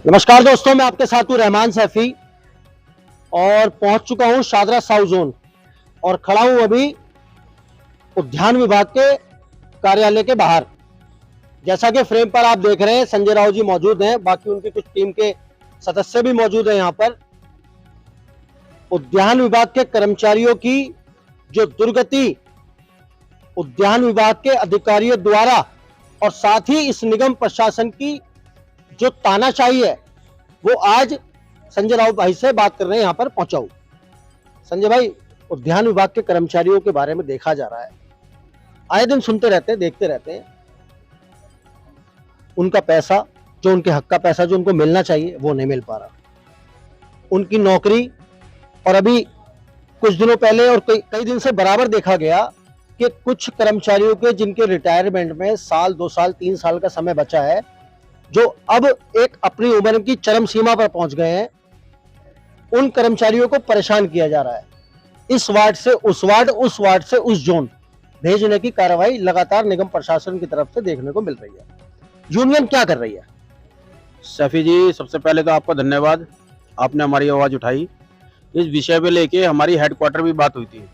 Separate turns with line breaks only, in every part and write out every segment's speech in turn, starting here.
नमस्कार दोस्तों, मैं आपके साथ हूं रहमान सैफी और पहुंच चुका हूं शादरा साउथ जोन और खड़ा हूं अभी उद्यान विभाग के कार्यालय के बाहर। जैसा कि फ्रेम पर आप देख रहे हैं, संजय राव जी मौजूद हैं, बाकी उनकी कुछ टीम के सदस्य भी मौजूद हैं। यहाँ पर उद्यान विभाग के कर्मचारियों की जो दुर्गति उद्यान विभाग के अधिकारियों द्वारा और साथ ही इस निगम प्रशासन की जो तानाशाही है, वो आज संजय राव भाई से बात करने यहाँ पर पहुंचा हूं। संजय भाई, उद्यान विभाग के कर्मचारियों के बारे में देखा जा रहा है, आए दिन सुनते रहते हैं, देखते रहते हैं, उनका पैसा, जो उनके हक का पैसा जो उनको मिलना चाहिए, वो नहीं मिल पा रहा। उनकी नौकरी, और अभी कुछ दिनों पहले और कई दिन से बराबर देखा गया कि कुछ कर्मचारियों के जिनके रिटायरमेंट में साल, 2 साल, 3 साल का समय बचा है, जो अब एक अपनी उम्र की चरम सीमा पर पहुंच गए हैं, उन कर्मचारियों को परेशान किया जा रहा है। इस वार्ड से उस वार्ड, उस वार्ड से उस जोन भेजने की कार्रवाई लगातार निगम प्रशासन की तरफ से देखने को मिल रही है। यूनियन क्या कर रही है?
सैफी जी, सबसे पहले तो आपका धन्यवाद, आपने हमारी आवाज़ उठाई। इस विषय पे लेके हमारी हेडक्वार्टर भी बात हुई थी।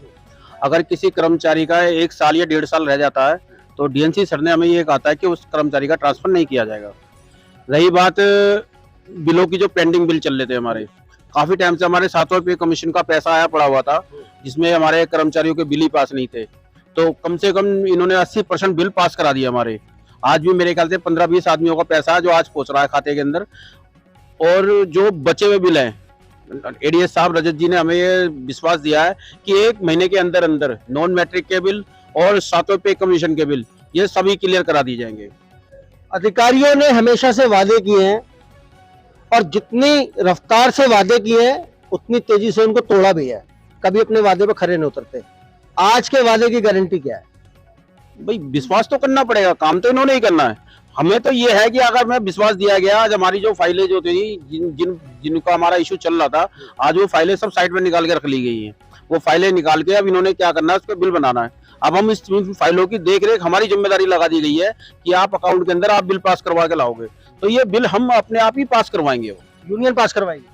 अगर किसी कर्मचारी का 1 साल या 1.5 साल रह जाता है तो डीएनसी सर ने हमें ये कहा था कि उस कर्मचारी का ट्रांसफर नहीं किया जाएगा। रही बात बिलों की, जो पेंडिंग बिल चल रहे थे हमारे, काफ़ी टाइम से हमारे 7वें पे कमीशन का पैसा आया पड़ा हुआ था, जिसमें हमारे कर्मचारियों के बिल ही पास नहीं थे। तो कम से कम इन्होंने 80% बिल पास करा दिया हमारे। आज भी मेरे ख्याल से 15-20 आदमियों का पैसा है जो आज पहुंच रहा है खाते के अंदर। और जो बचे हुए बिल हैं, एडीएस साहब रजत जी ने हमें ये विश्वास दिया है कि 1 महीने के अंदर अंदर नॉन मैट्रिक के बिल और 7वें पे कमीशन के बिल ये सभी क्लियर करा दिए जाएंगे।
अधिकारियों ने हमेशा से वादे किए हैं और जितनी रफ्तार से वादे किए हैं उतनी तेजी से उनको तोड़ा भी है, कभी अपने वादे पर खरे नहीं उतरते। आज के वादे की गारंटी क्या है?
भाई, विश्वास तो करना पड़ेगा, काम तो इन्होंने ही करना है। हमें तो ये है कि अगर मैं विश्वास दिया गया, आज हमारी जो फाइलें जो थी, जिनका हमारा इशू चल रहा था, आज वो फाइलें सब साइड में निकाल के रख ली गई हैं। वो फाइलें निकाल के अब इन्होंने क्या करना है, उस पर बिल बनाना है। अब हम इस फाइलों की देख रेख, हमारी जिम्मेदारी लगा दी गई है कि आप अकाउंट के अंदर आप बिल पास करवा के लाओगे, तो ये बिल हम अपने आप ही पास करवाएंगे।
यूनियन पास करवाएगी,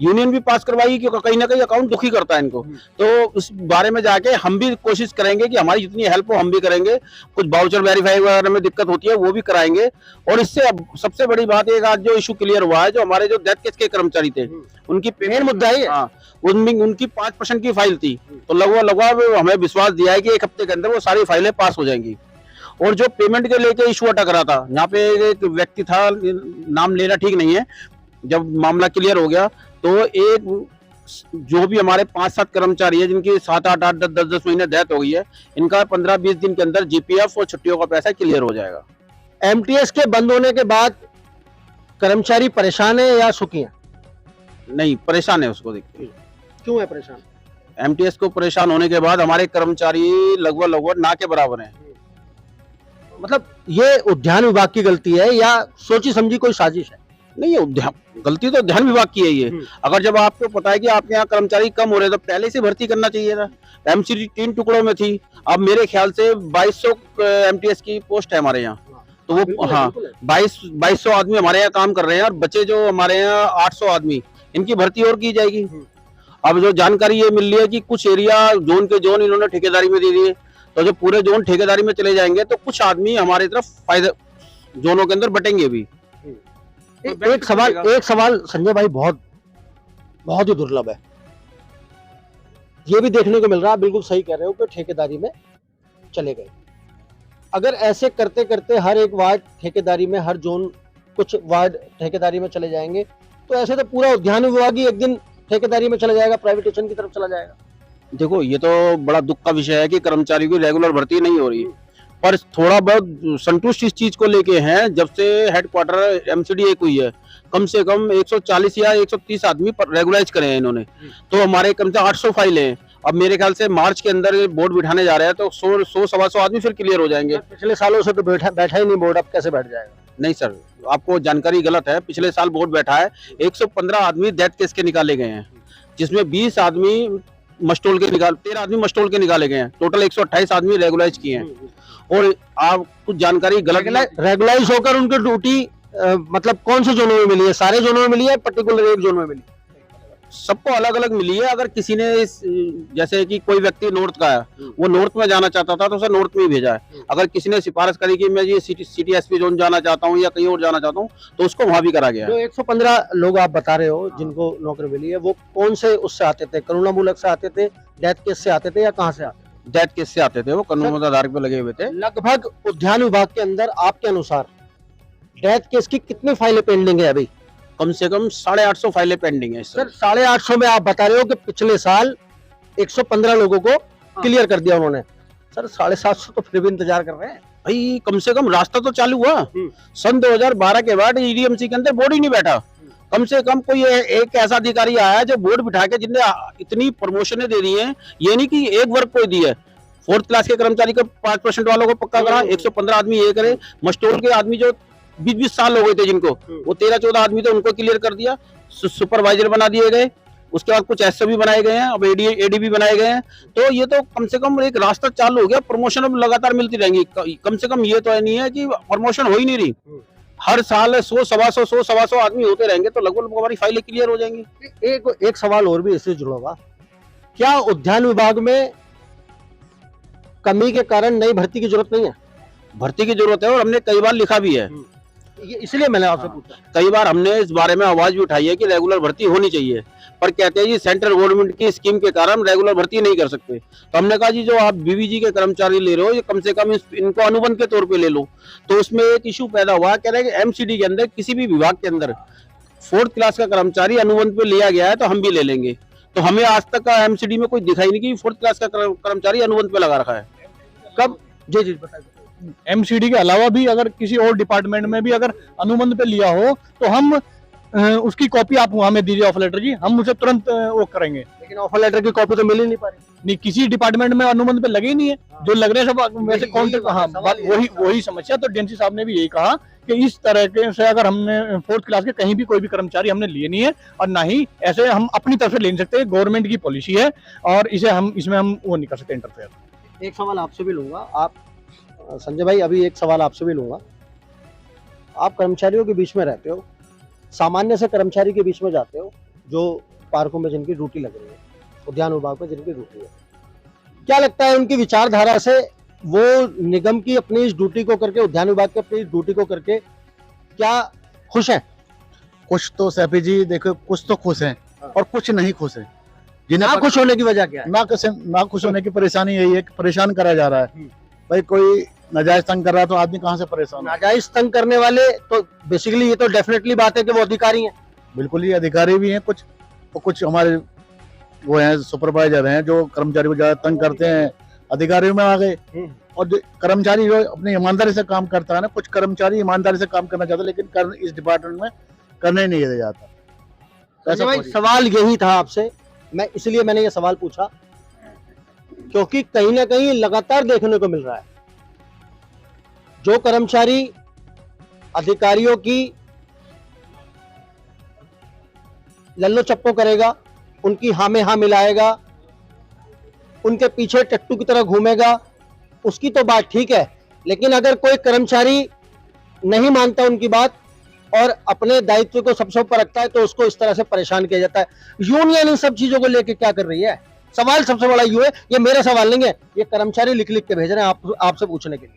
यूनियन भी पास करवाई, क्योंकि कहीं ना कहीं अकाउंट दुखी करता है इनको। तो उस बारे में जाके हम भी कोशिश करेंगे कि हमारी जितनी हेल्प हो हम भी करेंगे। कुछ बाउचर वेरीफाई वगैरह में दिक्कत होती है वो भी कराएंगे। और इससे अब सबसे बड़ी बात एक, आज जो इशू क्लियर हुआ है, जो हमारे जो डेथ केस के कर्मचारी थे, उनकी
मेन मुद्दा है।
हाँ, उनकी 5% की फाइल थी, तो लगभग हमें विश्वास दिया है कि 1 हफ्ते के अंदर वो सारी फाइलें पास हो जाएंगी। और जो पेमेंट के लेके इशू अटक रहा था, यहाँ पे एक व्यक्ति था, नाम लेना ठीक नहीं है, जब मामला क्लियर हो गया तो एक जो भी हमारे 5-7 कर्मचारी है जिनकी 7, 8, 8, 10, 10 महीने डेथ हो गई है, इनका 15-20 दिन के अंदर जीपीएफ और छुट्टियों का पैसा क्लियर हो जाएगा।
एमटीएस के बंद होने के बाद कर्मचारी परेशान है या सुखी है?
नहीं, परेशान है। उसको देखिए
क्यों है परेशान?
एमटीएस को परेशान होने के बाद हमारे कर्मचारी लगभग ना के बराबर हैं।
मतलब ये उद्यान विभाग की गलती है या सोची समझी कोई साजिश है?
नहीं, ये गलती तो ध्यान विभाग की है ये। अगर जब आपको पता है कि आपके यहाँ कर्मचारी कम हो रहे, तो पहले से भर्ती करना चाहिए था। एमसीडी 3 टुकड़ों में थी, अब मेरे ख्याल से 2200 एमटीएस की पोस्ट है हमारे यहाँ। तो वो हाँ, 2200 आदमी हमारे यहाँ काम कर रहे हैं, और बचे जो हमारे यहाँ 800 आदमी, इनकी भर्ती और की जाएगी। अब जो जानकारी ये मिल रही है कि कुछ एरिया जोन के जोन इन्होंने ठेकेदारी में दे दिए, तो जो पूरे जोन ठेकेदारी में चले जाएंगे तो कुछ आदमी हमारी तरफ फायदा जोनों के अंदर बटेंगे भी।
एक सवाल संजय भाई बहुत ही दुर्लभ है, ये भी देखने को मिल रहा है, बिल्कुल सही कह रहे हो कि ठेकेदारी में चले गए। अगर ऐसे करते करते हर एक वार्ड ठेकेदारी में, हर जोन कुछ वार्ड ठेकेदारी में चले जाएंगे, तो ऐसे तो पूरा उद्यान विभाग ही एक दिन ठेकेदारी में चला जाएगा, प्राइवेटेशन की तरफ चला जाएगा।
देखो, ये तो बड़ा दुख का विषय है कि कर्मचारियों की रेगुलर भर्ती नहीं हो रही, पर थोड़ा बहुत संतुष्ट इस चीज को लेके हैं। जब से हेडक्वार्टर एमसीडी एक हुई है, कम से कम 140 या 130 आदमी रेगुलाइज करे हैं इन्होंने, तो हमारे कम से 800 फाइलें हैं। अब मेरे ख्याल से मार्च के अंदर बोर्ड बिठाने जा रहे हैं, तो 100-125 आदमी फिर क्लियर हो जाएंगे।
पिछले सालों से तो बैठा ही नहीं बोर्ड, अब कैसे बैठ जाएगा?
नहीं सर, आपको जानकारी गलत है। पिछले साल बोर्ड बैठा है, 115 आदमी डेथ केस के निकाले गए हैं, जिसमें 20 आदमी मस्टोल के 13 आदमी मस्टोल के निकाले गए हैं। टोटल 128 आदमी रेगुलाइज किए हैं। और आप कुछ जानकारी गलत,
रेगुलाइज होकर उनकी ड्यूटी मतलब कौन से जोनों में मिली है? सारे जोनों में मिली है, पर्टिकुलर एक जोन में मिली?
सबको अलग अलग मिली है। अगर किसी ने जैसे कि कोई व्यक्ति नॉर्थ का है, वो नॉर्थ में जाना चाहता था तो उसे नॉर्थ में ही भेजा है। अगर किसी ने सिफारिश करी कि मैं ये सिटी एसपी जोन जाना चाहता हूँ या कहीं और जाना चाहता हूँ, तो उसको वहां भी करा गया
जो
है।
115 लोग आप बता रहे हो जिनको नौकरी मिली है, वो कौन से उससे आते थे? करुणामूलक से आते थे, डेथ केस से आते थे, या कहाँ से आते थे?
डेथ केस से आते थे, वो कानून आधार पे लगे हुए थे।
लगभग उद्यान विभाग के अंदर आपके अनुसार डेथ केस की कितनी फाइलें पेंडिंग है अभी?
कम से कम 850 फाइलें पेंडिंग है इस
सर
समय।
850 में आप बता रहे हो कि पिछले साल 115 लोगों को क्लियर कर दिया उन्होंने। सर 750 तो फिर भी इंतजार कर रहे हैं।
भाई कम से कम रास्ता तो चालू हुआ। सन 2012 के बाद ईडीएमसी के अंदर बोर्ड ही नहीं बैठा। कम से कम कोई एक ऐसा अधिकारी आया जो बोर्ड बिठा के, जिनने इतनी प्रमोशनें दे दी हैं। ये नहीं कि एक वर्ग कोई दी है। 4th क्लास के कर्मचारी को 5% वालों को पक्का करा, 115 आदमी ये करे। मस्टोर के आदमी जो 20-20 साल हो गए थे जिनको, वो 13-14 आदमी थे, उनको क्लियर कर दिया। सुपरवाइजर बना दिए गए। उसके बाद कुछ एसओ भी बनाए गए हैं, अब एडी भी बनाए गए हैं। तो ये तो कम से कम एक रास्ता चालू हो गया। प्रमोशन अब लगातार मिलती रहेंगी। कम से कम ये तो नहीं है कि प्रमोशन हो ही नहीं रही। हर साल 100-125 आदमी होते रहेंगे तो लगभग हमारी फाइलें क्लियर हो जाएंगी।
एक सवाल और भी इससे जुड़ा हुआ, क्या उद्यान विभाग में कमी के कारण नई भर्ती की जरूरत नहीं है?
भर्ती की जरूरत है और हमने कई बार लिखा भी है।
इसलिए मैंने आपसे पूछा।
कई बार हमने इस बारे में आवाज भी उठाई है कि रेगुलर भर्ती होनी चाहिए, पर कहते हैं जी सेंट्रल गवर्नमेंट की स्कीम के कारण रेगुलर भर्ती नहीं कर सकते। तो हमने कहा जी जो आप बीवीजी के कर्मचारी ले रहे हो, ये कम से कम इनको अनुबंध के तौर पे ले लो। तो उसमें एक इशू पैदा हुआ, कह रहे हैं कि एमसीडी के अंदर किसी भी विभाग के अंदर 4th क्लास का कर्मचारी अनुबंध पे लिया गया है तो हम भी ले लेंगे। तो हमें आज तक का एमसीडी में कोई दिखाई नहीं कि 4th क्लास का कर्मचारी अनुबंध पे लगा रखा है।
कब? जी बताइए।
एमसीडी के अलावा भी अगर किसी और डिपार्टमेंट में भी अगर अनुबंध पे लिया हो तो हम उसकी कॉपी आप वहां में दीजिए, ऑफर लेटर की, हम उसे तुरंत वो करेंगे।
लेकिन ऑफर लेटर की कॉपी तो मिल ही नहीं पा रही।
नहीं, किसी डिपार्टमेंट में अनुबंध पे लगे ही नहीं है। जो लग रहे हैं सब वैसे कॉन्ट्रैक्ट। हाँ, वही समस्या। तो डीएनसी साहब ने भी यही कहा कि इस तरह के से अगर हमने 4th क्लास के कहीं भी कोई भी कर्मचारी हमने लिए नहीं है, और ना ही ऐसे हम अपनी तरफ से ले नहीं सकते। गवर्नमेंट की पॉलिसी है और इसमें हम वो नहीं कर सकते इंटरफेयर।
एक सवाल आपसे भी लूंगा, आप संजय भाई, अभी एक सवाल आपसे भी लूंगा। आप कर्मचारियों के बीच में रहते हो, सामान्य से कर्मचारी के बीच में जाते हो, जो पार्कों में जिनकी ड्यूटी लग रही है, उद्यान विभाग में जिनकी ड्यूटी है, क्या लगता है उनकी विचारधारा से वो निगम की अपनी इस ड्यूटी को करके, उद्यान विभाग की अपनी इस ड्यूटी को करके क्या खुश हैं?
कुछ तो सैफी जी देखो, कुछ तो खुश हैं और कुछ नहीं खुश हैं।
ना खुश होने की वजह क्या है?
ना खुश होने की परेशानी यही है कि परेशान करा जा रहा है। भाई कोई नाजायज तंग कर रहा है तो आदमी कहाँ से परेशान?
नाजायज तंग करने वाले तो बेसिकली ये तो डेफिनेटली बात है कि वो अधिकारी हैं।
बिल्कुल, ये अधिकारी भी हैं कुछ, तो कुछ हमारे वो हैं सुपरवाइजर हैं जो कर्मचारी को ज्यादा तंग करते हैं, अधिकारियों में आ गए। और जो कर्मचारी जो अपनी ईमानदारी से काम करता है ना, कुछ कर्मचारी ईमानदारी से काम करना चाहते लेकिन इस डिपार्टमेंट में करने नहीं दिया जाता।
ऐसा भाई सवाल यही था आपसे, मैं इसलिए मैंने ये सवाल पूछा क्योंकि कहीं ना कहीं लगातार देखने को मिल रहा है जो कर्मचारी अधिकारियों की लल्लो चप्पो करेगा, उनकी हाँ में हाँ मिलाएगा, उनके पीछे टट्टू की तरह घूमेगा, उसकी तो बात ठीक है। लेकिन अगर कोई कर्मचारी नहीं मानता उनकी बात और अपने दायित्व को सबसे ऊपर रखता है तो उसको इस तरह से परेशान किया जाता है। यूनियन इन सब चीजों को लेकर क्या कर रही है? सवाल सबसे बड़ा ये है, ये मेरा सवाल नहीं है, ये कर्मचारी लिख लिख के भेज रहे हैं आपसे पूछने के लिए।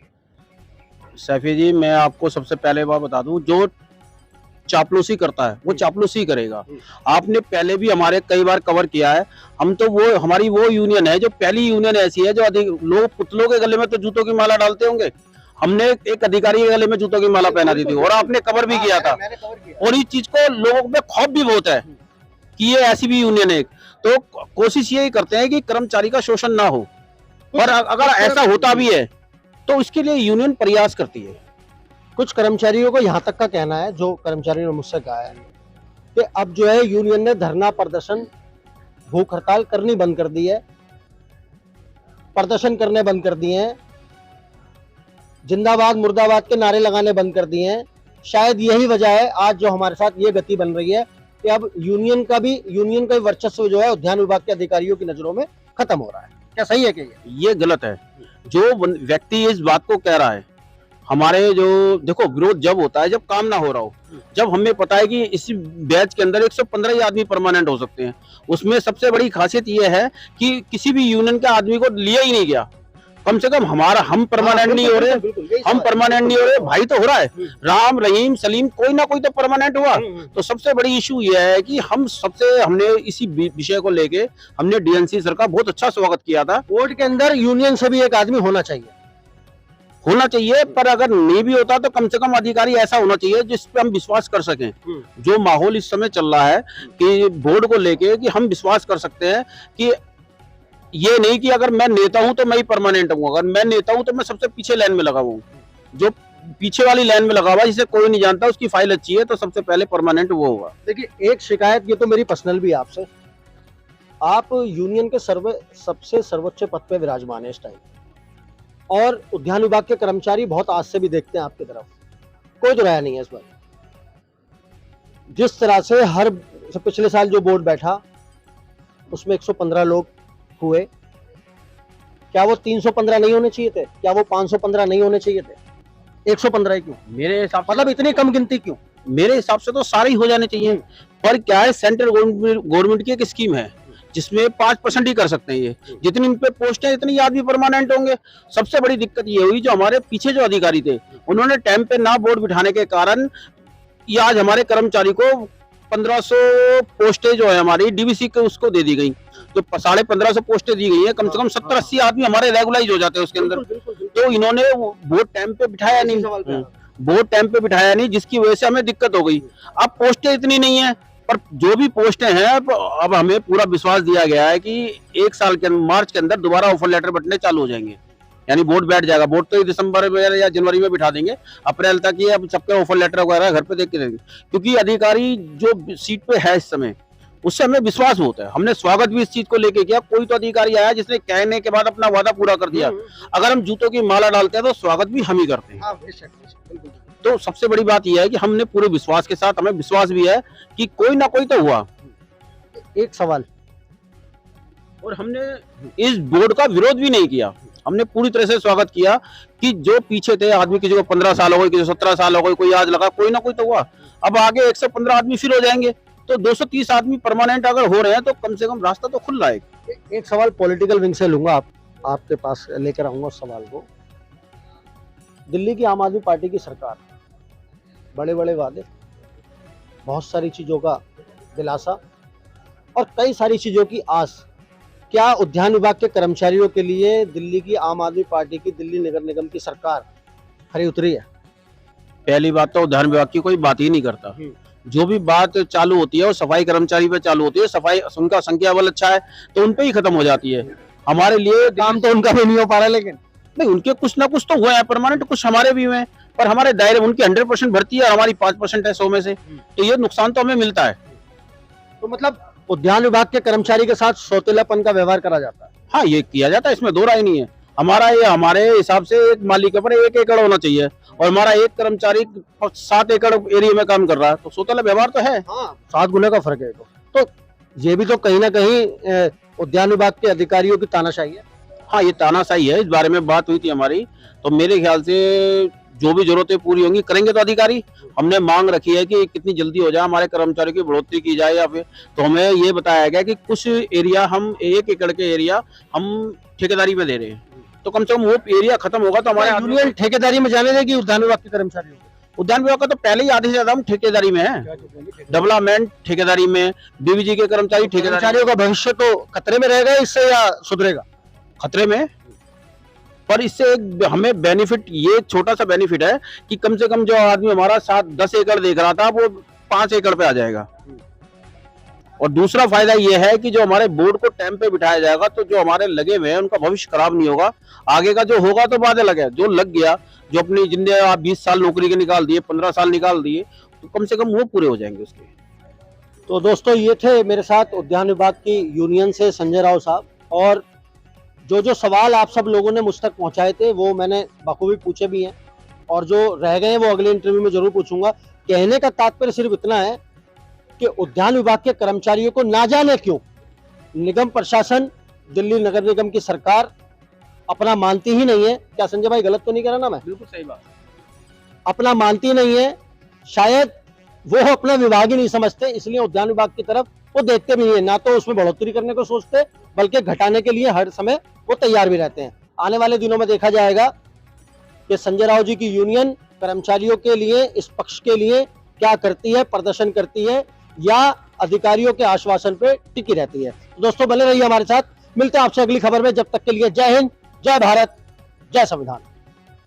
सैफी जी, मैं आपको सबसे पहले बात बता दूं, जो चापलूसी करता है वो चापलूसी करेगा। आपने पहले भी हमारे कई बार कवर किया है। हम तो वो हमारी वो यूनियन है जो पहली यूनियन ऐसी है जो लोग पुतलों के गले में तो जूतों की माला डालते होंगे, हमने एक अधिकारी के गले में जूतों की माला पहना दी थी और आपने कवर भी किया था। और इस चीज को लोगों में खौफ भी बहुत है कि ये ऐसी भी यूनियन है। तो कोशिश यही करते हैं कि कर्मचारी का शोषण ना हो, पर अगर ऐसा होता भी है तो इसके लिए यूनियन प्रयास करती है।
कुछ कर्मचारियों को यहाँ तक का कहना है, जो कर्मचारियों ने मुझसे कहा है कि अब जो है यूनियन ने धरना प्रदर्शन भूख हड़ताल करनी बंद कर दी है, प्रदर्शन करने बंद कर दिए हैं, जिंदाबाद मुर्दाबाद के नारे लगाने बंद कर दिए हैं। शायद यही वजह है आज जो हमारे साथ ये गति बन रही है कि अब यूनियन का वर्चस्व जो है उद्यान विभाग के अधिकारियों की नजरों में खत्म हो रहा है। क्या सही है कि ये
गलत है? जो व्यक्ति इस बात को कह रहा है हमारे जो देखो विरोध जब होता है जब काम ना हो रहा हो, जब हमें पता है कि इस बैच के अंदर 115 ही आदमी परमानेंट हो सकते हैं। उसमें सबसे बड़ी खासियत ये है कि किसी भी यूनियन के आदमी को लिया ही नहीं गया। कम से कम हम परमानेंट नहीं हो रहे, हम परमानेंट नहीं हो रहे, भाई तो हो रहा है, राम रहीम सलीम कोई ना कोई तो परमानेंट हुआ। तो सबसे बड़ी इशू ये है कि हमने इसी विषय को लेके हमने डीएनसी सर का बहुत अच्छा स्वागत किया था।
बोर्ड के अंदर यूनियन से भी एक आदमी होना चाहिए,
पर अगर नहीं भी होता तो कम से कम अधिकारी ऐसा होना चाहिए जिस पे हम विश्वास कर सकें। जो माहौल इस समय चल रहा है कि बोर्ड को लेके कि हम विश्वास कर सकते हैं कि ये नहीं कि अगर मैं नेता हूं तो मैं ही परमानेंट हूं, अगर मैं नेता हूं तो मैं सबसे पीछे लाइन में लगा हुआ हूं। जो पीछे वाली लाइन में लगा हुआ जिसे कोई नहीं जानता, उसकी फाइल अच्छी है तो सबसे पहले परमानेंट वो होगा।
देखिए एक शिकायत, ये तो मेरी पर्सनल भी है आपसे, आप यूनियन के सबसे सर्वोच्च पद पे विराजमान है इस टाइम, और उद्यान विभाग के कर्मचारी बहुत आज से भी देखते हैं आपकी तरफ, कोई तो राय नहीं है इस बार। जिस तरह से पिछले साल जो बोर्ड बैठा उसमें 115 लोग हुए, क्या वो 315 नहीं होने चाहिए थे? क्या वो 515 नहीं होने चाहिए थे? 115 क्यों?
मेरे हिसाब
मतलब इतनी कम गिनती क्यों?
मेरे हिसाब से तो सारे ही हो जाने चाहिए। पर क्या है, सेंट्रल गवर्नमेंट की एक स्कीम है जिसमें 5% ही कर सकते हैं। ये जितनी इन पे पोस्ट है इतनी आदमी परमानेंट होंगे। सबसे बड़ी दिक्कत ये हुई जो हमारे पीछे जो अधिकारी थे उन्होंने टाइम पे ना बोर्ड बिठाने के कारण ये आज हमारे कर्मचारी को 1500 पोस्टें जो है हमारी डीवीसी के उसको दे दी गई। जो 1550 पोस्टें दी गई है, कम से कम 70-80 आदमी हमारे रेगुलाइज हो जाते हैं उसके अंदर। तो इन्होंने बोर्ड टाइम पे बिठाया नहीं, जिसकी वजह से हमें दिक्कत हो गई। अब पोस्टें इतनी नहीं है, पर जो भी पोस्टें हैं अब हमें पूरा विश्वास दिया गया है कि 1 साल के मार्च के अंदर दोबारा ऑफर लेटर बंटने चालू हो जाएंगे, यानी बोर्ड बैठ जाएगा। बोर्ड तो दिसंबर में या जनवरी में बिठा देंगे, अप्रैल तक ये अब सबके ऑफर लेटर वगैरह घर पे देख के देंगे। क्योंकि अधिकारी जो सीट पे है इस समय उससे हमें विश्वास होता है। हमने स्वागत भी इस चीज को लेके किया। कोई तो अधिकारी आया जिसने कहने के बाद अपना वादा पूरा कर दिया। अगर हम जूतों की माला डालते हैं तो स्वागत भी हम ही करते हैं। तो सबसे बड़ी बात यह है कि हमने पूरे विश्वास के साथ, हमें विश्वास भी है कि कोई ना कोई तो हुआ।
एक सवाल,
और हमने इस बोर्ड का विरोध भी नहीं किया, हमने पूरी तरह से स्वागत किया कि जो पीछे थे आदमी, किसी को 15 साल हो गए, किसी को 17 साल हो गए, कोई आज लगा, कोई ना कोई तो हुआ। अब आगे 115 आदमी फिर हो जाएंगे, तो 230 आदमी परमानेंट अगर हो रहे हैं तो कम से कम रास्ता तो खुल रहा है।
एक सवाल पॉलिटिकल विंग से लूंगा, आपके पास लेकर आऊंगा उस सवाल को। दिल्ली की आम आदमी पार्टी की सरकार, बड़े बड़े वादे, बहुत सारी चीजों का दिलासा और कई सारी चीजों की आस, क्या उद्यान विभाग के कर्मचारियों के लिए दिल्ली की आम आदमी पार्टी की दिल्ली नगर निगम की सरकार खरी उतरी है?
पहली बात तो उद्यान विभाग की कोई बात ही नहीं करता। जो भी बात चालू होती है वो सफाई कर्मचारी पे चालू होती है। सफाई, उनका संख्या बल अच्छा है तो उन पे ही खत्म हो जाती है। हमारे लिए
काम तो उनका भी नहीं हो पा रहा, लेकिन
नहीं, उनके कुछ ना कुछ तो हुए हैं परमानेंट, कुछ हमारे भी हुए हैं, पर हमारे दायरे उनकी 100% भर्ती है और हमारी 5% है 100 में से, तो ये नुकसान तो हमें मिलता है।
तो मतलब उद्यान विभाग के कर्मचारी के साथ सौतेलापन का व्यवहार करा जाता है?
हाँ, ये किया जाता है, इसमें दो राय नहीं है। हमारे हिसाब से एक मालिक के ऊपर 1 एकड़ होना चाहिए और हमारा एक कर्मचारी 7 एकड़ एरिया में काम कर रहा है, तो सौतेला व्यवहार तो है।
हाँ, 7 गुना का फर्क है। तो ये भी तो कहीं ना कहीं उद्यान विभाग के अधिकारियों की तानाशाही है।
हाँ, ये तानाशाही है, इस बारे में बात हुई थी हमारी, तो मेरे ख्याल से जो भी जरूरतें पूरी होंगी करेंगे तो अधिकारी। हमने मांग रखी है कि कितनी जल्दी हो जाए, हमारे कर्मचारियों की बढ़ोतरी की जाए, या फिर तो हमें ये बताया गया कि कुछ एरिया हम 1 एकड़ के एरिया हम ठेकेदारी में दे रहे हैं, तो कम से कम वो एरिया खत्म होगा तो हमारे
यूनियन ठेकेदारी में जाने देगी उद्यान विभाग के कर्मचारियों को?
उद्यान विभाग का तो पहले ही आधे से ज्यादा हम ठेकेदारी में है, डेवलपमेंट ठेकेदारी में, डीवीजी के कर्मचारियों
का भविष्य तो खतरे में रहेगा इससे या सुधरेगा?
खतरे में, पर इससे हमें बेनिफिट, ये छोटा सा बेनिफिट है कि कम से कम जो आदमी हमारा 7-10 एकड़ देख रहा था वो 5 एकड़ पे आ जाएगा। और दूसरा फायदा ये है कि जो हमारे बोर्ड को टाइम पे बिठाया जाएगा तो जो हमारे लगे हुए हैं उनका भविष्य खराब नहीं होगा। आगे का जो होगा तो बाद में लगे, जो लग गया, जो अपनी जिंदगी आप 20 साल नौकरी के निकाल दिए, 15 साल निकाल दिए, तो कम से कम वो पूरे हो जाएंगे उसके।
तो दोस्तों, ये थे मेरे साथ उद्यान विभाग की यूनियन से संजय राव साहब, और जो सवाल आप सब लोगों ने मुझ तक पहुंचाए थे वो मैंने बखूबी पूछे भी हैं, और जो रह गए हैं वो अगले इंटरव्यू में जरूर पूछूंगा। कहने का तात्पर्य सिर्फ इतना है कि उद्यान विभाग के कर्मचारियों को ना जाने क्यों निगम प्रशासन, दिल्ली नगर निगम की सरकार अपना मानती ही नहीं है। क्या संजय भाई, गलत तो नहीं कह रहा ना मैं?
बिल्कुल सही बात।
अपना मानती नहीं है, शायद वो अपना विभाग ही नहीं समझते, इसलिए उद्यान विभाग की तरफ वो देखते भी नहीं है, ना तो उसमें बढ़ोतरी करने को सोचते बल्कि घटाने के लिए हर समय वो तैयार भी रहते हैं। आने वाले दिनों में देखा जाएगा कि संजय राव जी की यूनियन कर्मचारियों के लिए, इस पक्ष के लिए क्या करती है, प्रदर्शन करती है या अधिकारियों के आश्वासन पे टिकी रहती है। तो दोस्तों बने रहिए हमारे साथ, मिलते हैं आपसे अगली खबर में, जब तक के लिए जय हिंद, जय भारत, जय संविधान।